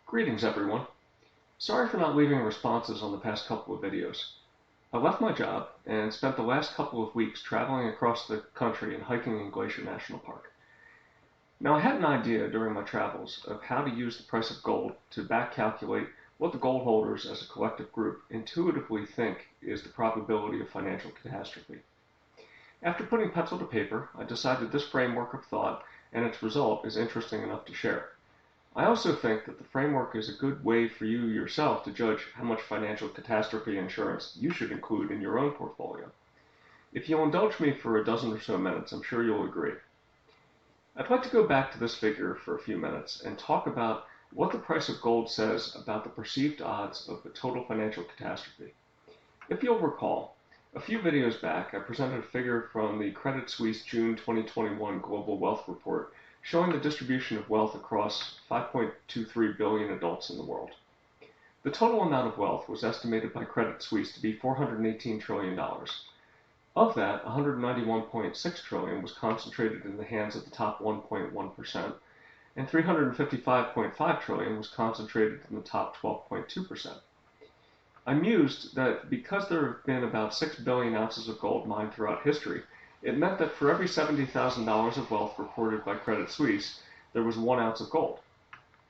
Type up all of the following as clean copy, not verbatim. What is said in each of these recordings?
Greetings everyone. Sorry for not leaving responses on the past couple of videos. I left my job and spent the last couple of weeks traveling across the country and hiking in Glacier National Park. Now I had an idea during my travels of how to use the price of gold to back calculate what the gold holders as a collective group intuitively think is the probability of financial catastrophe. After putting pencil to paper, I decided this framework of thought and its result is interesting enough to share. I also think that the framework is a good way for you yourself to judge how much financial catastrophe insurance you should include in your own portfolio. If you'll indulge me for a dozen or so minutes, I'm sure you'll agree. I'd like to go back to this figure for a few minutes and talk about what the price of gold says about the perceived odds of a total financial catastrophe. If you'll recall, a few videos back I presented a figure from the Credit Suisse June 2021 Global Wealth Report showing the distribution of wealth across 5.23 billion adults in the world. The total amount of wealth was estimated by Credit Suisse to be $418 trillion. Of that, 191.6 trillion was concentrated in the hands of the top 1.1%, and 355.5 trillion was concentrated in the top 12.2%. I mused that because there have been about 6 billion ounces of gold mined throughout history, it meant that for every $70,000 of wealth reported by Credit Suisse, there was 1 ounce of gold.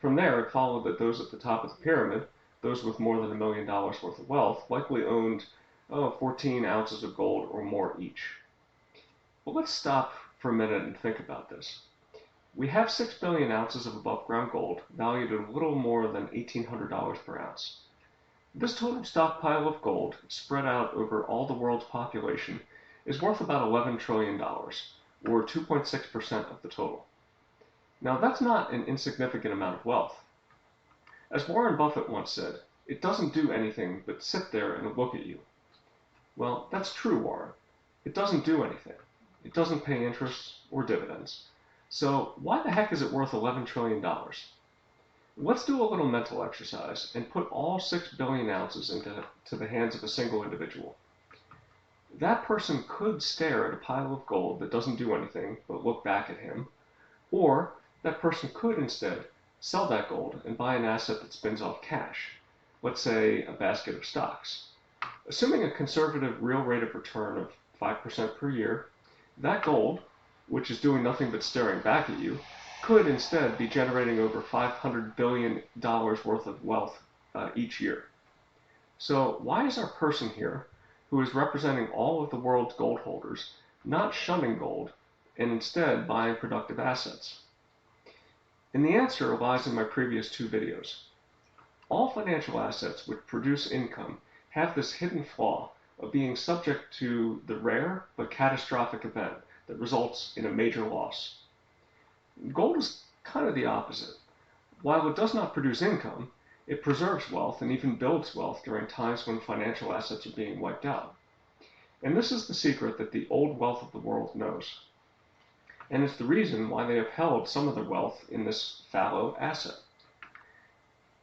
From there, it followed that those at the top of the pyramid, those with more than $1 million worth of wealth, likely owned 14 ounces of gold or more each. But let's stop for a minute and think about this. We have 6 billion ounces of above-ground gold, valued at a little more than $1,800 per ounce. This total stockpile of gold, spread out over all the world's population, is worth about $11 trillion, or 2.6% of the total. Now that's not an insignificant amount of wealth. As Warren Buffett once said, it doesn't do anything but sit there and look at you. Well, that's true, Warren. It doesn't do anything. It doesn't pay interest or dividends. So why the heck is it worth $11 trillion? Let's do a little mental exercise and put all 6 billion ounces into the hands of a single individual. That person could stare at a pile of gold that doesn't do anything but look back at him, or that person could instead sell that gold and buy an asset that spins off cash, let's say a basket of stocks. Assuming a conservative real rate of return of 5% per year, that gold, which is doing nothing but staring back at you, could instead be generating over $500 billion worth of wealth each year. So why is our person here, who is representing all of the world's gold holders, not shunning gold and instead buying productive assets? And the answer lies in my previous 2 videos. All financial assets which produce income have this hidden flaw of being subject to the rare but catastrophic event that results in a major loss. Gold is kind of the opposite. While it does not produce income, it preserves wealth and even builds wealth during times when financial assets are being wiped out. And this is the secret that the old wealth of the world knows. And it's the reason why they have held some of their wealth in this fallow asset.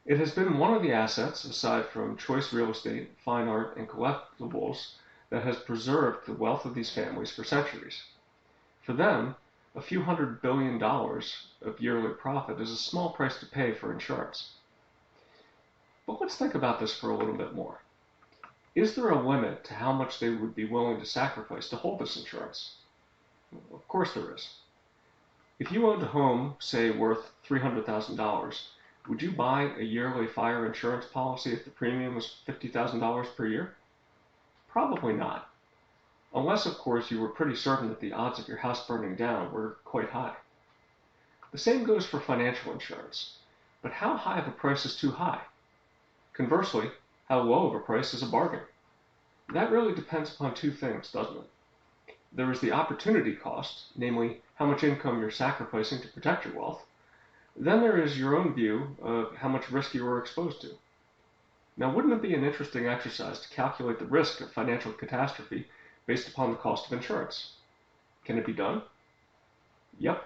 It has been one of the assets, aside from choice real estate, fine art, and collectibles, that has preserved the wealth of these families for centuries. For them, a few $100 billion of yearly profit is a small price to pay for insurance. But let's think about this for a little bit more. Is there a limit to how much they would be willing to sacrifice to hold this insurance? Of course there is. If you owned a home, say, worth $300,000, would you buy a yearly fire insurance policy if the premium was $50,000 per year? Probably not. Unless, of course, you were pretty certain that the odds of your house burning down were quite high. The same goes for financial insurance. But how high of a price is too high? Conversely, how low of a price is a bargain? That really depends upon 2 things, doesn't it? There is the opportunity cost, namely how much income you're sacrificing to protect your wealth. Then there is your own view of how much risk you are exposed to. Now, wouldn't it be an interesting exercise to calculate the risk of financial catastrophe based upon the cost of insurance? Can it be done? Yep.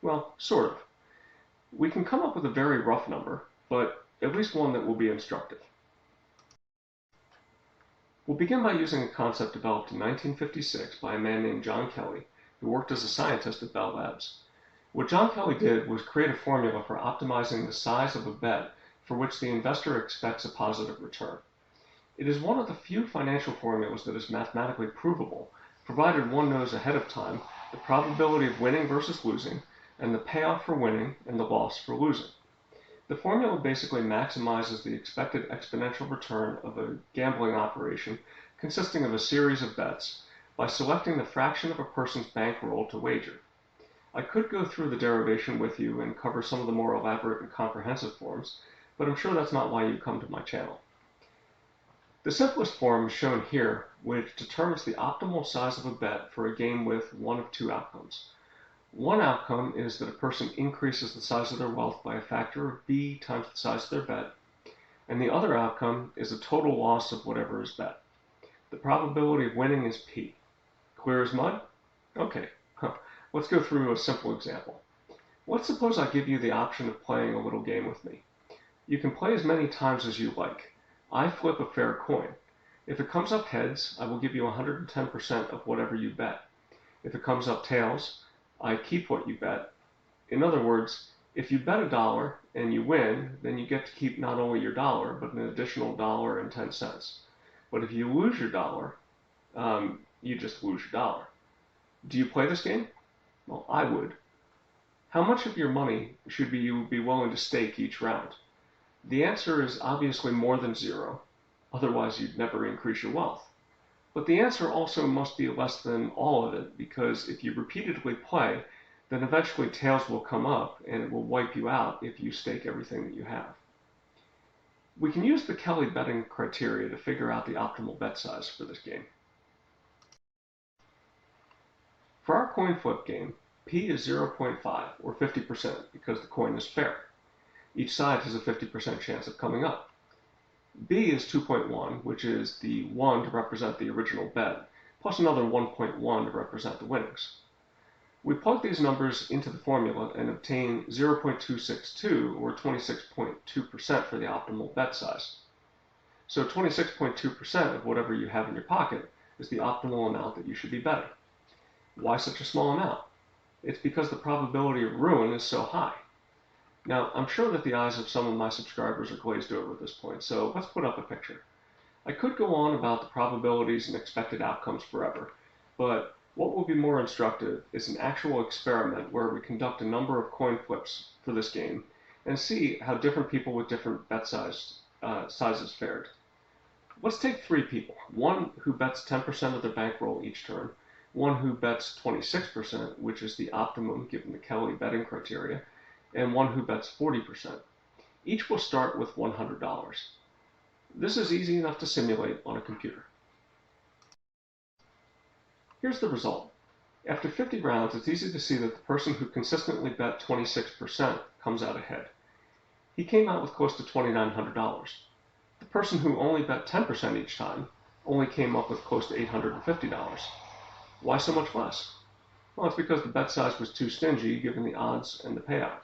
Well, sort of. We can come up with a very rough number, but at least one that will be instructive. We'll begin by using a concept developed in 1956 by a man named John Kelly, who worked as a scientist at Bell Labs. What John Kelly did was create a formula for optimizing the size of a bet for which the investor expects a positive return. It is one of the few financial formulas that is mathematically provable, provided one knows ahead of time the probability of winning versus losing, and the payoff for winning and the loss for losing. The formula basically maximizes the expected exponential return of a gambling operation consisting of a series of bets by selecting the fraction of a person's bankroll to wager. I could go through the derivation with you and cover some of the more elaborate and comprehensive forms, but I'm sure that's not why you come to my channel. The simplest form is shown here, which determines the optimal size of a bet for a game with one of two outcomes. One outcome is that a person increases the size of their wealth by a factor of B times the size of their bet, and the other outcome is a total loss of whatever is bet. The probability of winning is P. Clear as mud? Okay, let's go through a simple example. Let's suppose I give you the option of playing a little game with me. You can play as many times as you like. I flip a fair coin. If it comes up heads, I will give you 110% of whatever you bet. If it comes up tails, I keep what you bet. In other words, if you bet $1 and you win, then you get to keep not only your dollar, but an additional $1.10. But if you lose your dollar, you just lose your dollar. Do you play this game? Well, I would. How much of your money should you be willing to stake each round? The answer is obviously more than zero, otherwise you'd never increase your wealth. But the answer also must be less than all of it, because if you repeatedly play, then eventually tails will come up and it will wipe you out if you stake everything that you have. We can use the Kelly betting criteria to figure out the optimal bet size for this game. For our coin flip game, P is 0.5 or 50% because the coin is fair. Each side has a 50% chance of coming up. B is 2.1, which is the 1 to represent the original bet, plus another 1.1 to represent the winnings. We plug these numbers into the formula and obtain 0.262 or 26.2% for the optimal bet size. So 26.2% of whatever you have in your pocket is the optimal amount that you should be betting. Why such a small amount? It's because the probability of ruin is so high. Now, I'm sure that the eyes of some of my subscribers are glazed over at this point, so let's put up a picture. I could go on about the probabilities and expected outcomes forever, but what will be more instructive is an actual experiment where we conduct a number of coin flips for this game and see how different people with different bet sizes fared. Let's take three people, one who bets 10% of their bankroll each turn, one who bets 26%, which is the optimum given the Kelly betting criteria, and one who bets 40%. Each will start with $100. This is easy enough to simulate on a computer. Here's the result. After 50 rounds, it's easy to see that the person who consistently bet 26% comes out ahead. He came out with close to $2,900. The person who only bet 10% each time only came up with close to $850. Why so much less? Well, it's because the bet size was too stingy given the odds and the payout.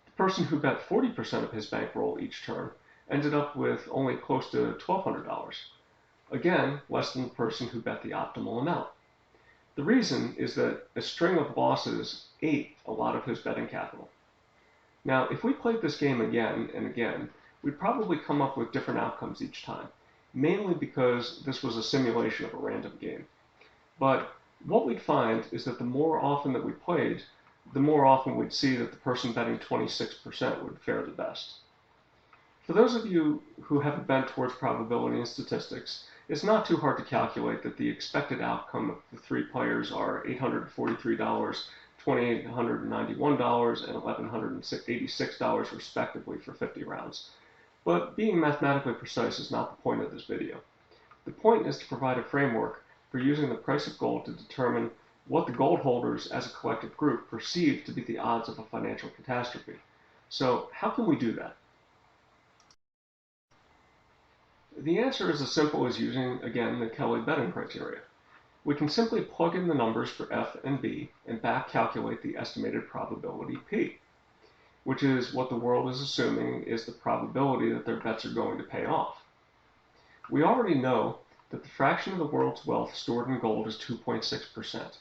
The person who bet 40% of his bankroll each turn ended up with only close to $1,200. Again, less than the person who bet the optimal amount. The reason is that a string of losses ate a lot of his betting capital. Now, if we played this game again and again, we'd probably come up with different outcomes each time, mainly because this was a simulation of a random game. But what we'd find is that the more often that we played, the more often we'd see that the person betting 26% would fare the best. For those of you who have a bent towards probability and statistics, it's not too hard to calculate that the expected outcome of the three players are $843, $2,891, and $1,186 respectively for 50 rounds. But being mathematically precise is not the point of this video. The point is to provide a framework for using the price of gold to determine what the gold holders as a collective group perceive to be the odds of a financial catastrophe. So how can we do that? The answer is as simple as using, again, the Kelly betting criteria. We can simply plug in the numbers for F and B and back calculate the estimated probability P, which is what the world is assuming is the probability that their bets are going to pay off. We already know that the fraction of the world's wealth stored in gold is 2.6%.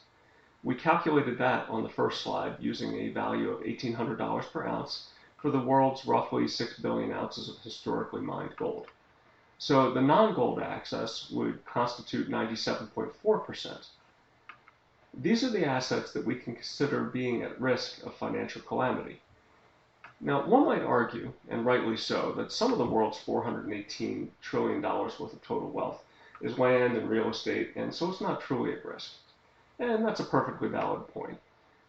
We calculated that on the first slide using a value of $1,800 per ounce for the world's roughly 6 billion ounces of historically mined gold. So the non-gold access would constitute 97.4%. These are the assets that we can consider being at risk of financial calamity. Now, one might argue, and rightly so, that some of the world's $418 trillion worth of total wealth is land and real estate, and so it's not truly at risk. And that's a perfectly valid point.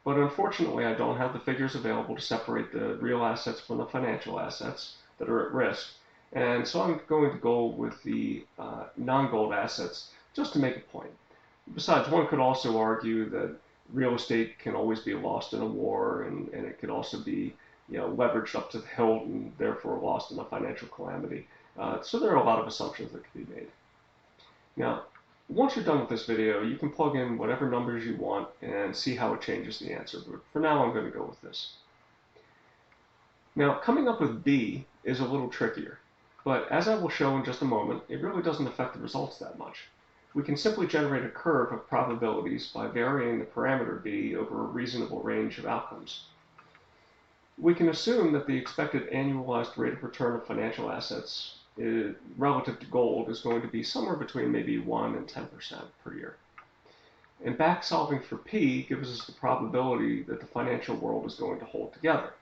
But unfortunately, I don't have the figures available to separate the real assets from the financial assets that are at risk, and so I'm going to go with the non-gold assets just to make a point. Besides, one could also argue that real estate can always be lost in a war, and it could also be leveraged up to the hilt and therefore lost in a financial calamity. So there are a lot of assumptions that can be made. Now, once you're done with this video, you can plug in whatever numbers you want and see how it changes the answer. But for now, I'm going to go with this. Now, coming up with B is a little trickier. But as I will show in just a moment, it really doesn't affect the results that much. We can simply generate a curve of probabilities by varying the parameter B over a reasonable range of outcomes. We can assume that the expected annualized rate of return of financial assets relative to gold is going to be somewhere between maybe 1 and 10% per year. And back solving for P gives us the probability that the financial world is going to hold together.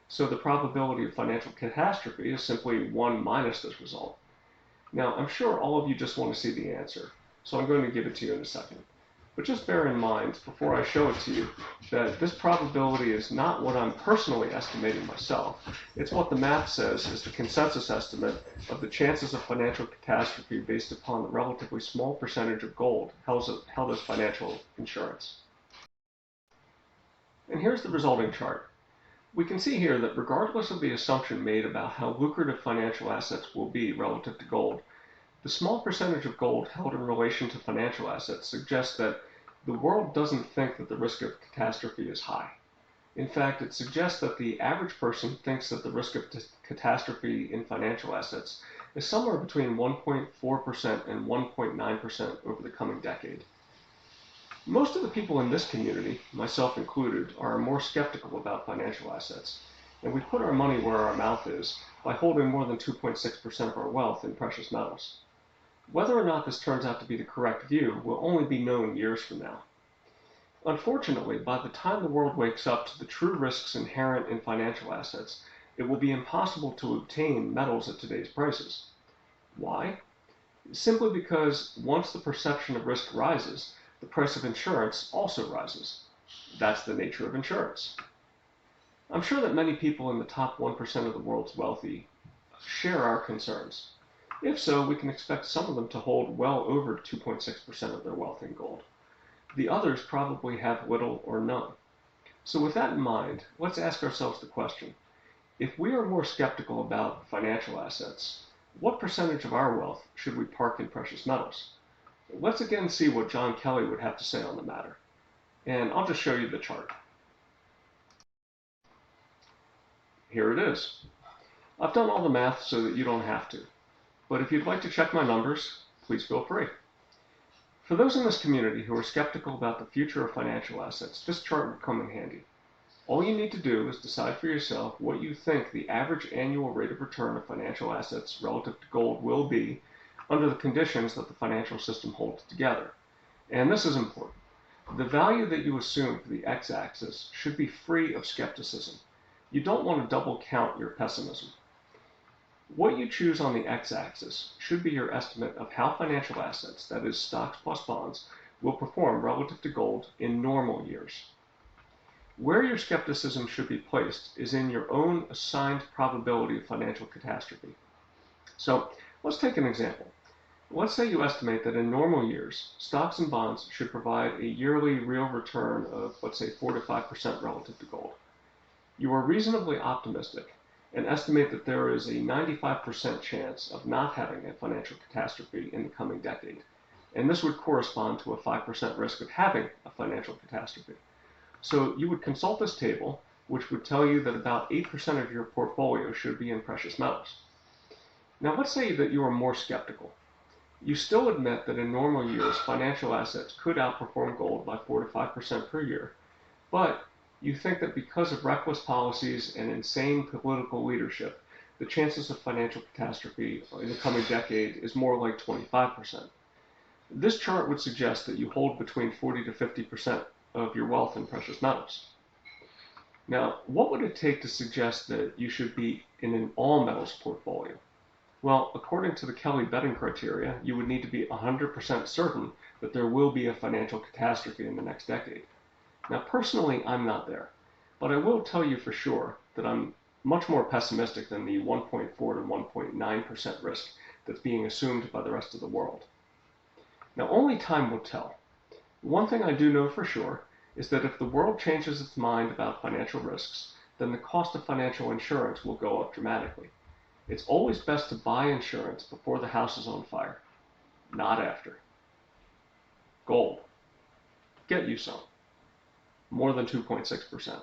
So the probability of financial catastrophe is simply 1 minus this result. Now, I'm sure all of you just want to see the answer, so I'm going to give it to you in a second. But just bear in mind, before I show it to you, that this probability is not what I'm personally estimating myself. It's what the math says is the consensus estimate of the chances of financial catastrophe based upon the relatively small percentage of gold held as financial insurance. And here's the resulting chart. We can see here that regardless of the assumption made about how lucrative financial assets will be relative to gold, the small percentage of gold held in relation to financial assets suggests that the world doesn't think that the risk of catastrophe is high. In fact, it suggests that the average person thinks that the risk of catastrophe in financial assets is somewhere between 1.4% and 1.9% over the coming decade. Most of the people in this community, myself included, are more skeptical about financial assets, and we put our money where our mouth is by holding more than 2.6% of our wealth in precious metals. Whether or not this turns out to be the correct view will only be known years from now. Unfortunately, by the time the world wakes up to the true risks inherent in financial assets, it will be impossible to obtain metals at today's prices. Why? Simply because once the perception of risk rises, the price of insurance also rises. That's the nature of insurance. I'm sure that many people in the top 1% of the world's wealthy share our concerns. If so, we can expect some of them to hold well over 2.6% of their wealth in gold. The others probably have little or none. So with that in mind, let's ask ourselves the question, if we are more skeptical about financial assets, what percentage of our wealth should we park in precious metals? Let's again see what John Kelly would have to say on the matter. And I'll just show you the chart. Here it is. I've done all the math so that you don't have to. But if you'd like to check my numbers, please feel free. For those in this community who are skeptical about the future of financial assets, this chart would come in handy. All you need to do is decide for yourself what you think the average annual rate of return of financial assets relative to gold will be under the conditions that the financial system holds together. And this is important. The value that you assume for the x-axis should be free of skepticism. You don't want to double count your pessimism. What you choose on the x-axis should be your estimate of how financial assets, that is stocks plus bonds, will perform relative to gold in normal years. Where your skepticism should be placed is in your own assigned probability of financial catastrophe. So let's take an example. Let's say you estimate that in normal years, stocks and bonds should provide a yearly real return of, let's say, 4 to 5% relative to gold. You are reasonably optimistic and estimate that there is a 95% chance of not having a financial catastrophe in the coming decade. And this would correspond to a 5% risk of having a financial catastrophe. So you would consult this table, which would tell you that about 8% of your portfolio should be in precious metals. Now let's say that you are more skeptical. You still admit that in normal years, financial assets could outperform gold by 4 to 5% per year, but you think that because of reckless policies and insane political leadership, the chances of financial catastrophe in the coming decade is more like 25%. This chart would suggest that you hold between 40 to 50% of your wealth in precious metals. Now, what would it take to suggest that you should be in an all metals portfolio? Well, according to the Kelly betting criteria, you would need to be 100% certain that there will be a financial catastrophe in the next decade. Now, personally, I'm not there, but I will tell you for sure that I'm much more pessimistic than the 1.4 to 1.9% risk that's being assumed by the rest of the world. Now, only time will tell. One thing I do know for sure is that if the world changes its mind about financial risks, then the cost of financial insurance will go up dramatically. It's always best to buy insurance before the house is on fire, not after. Gold. Get you some. More than 2.6%.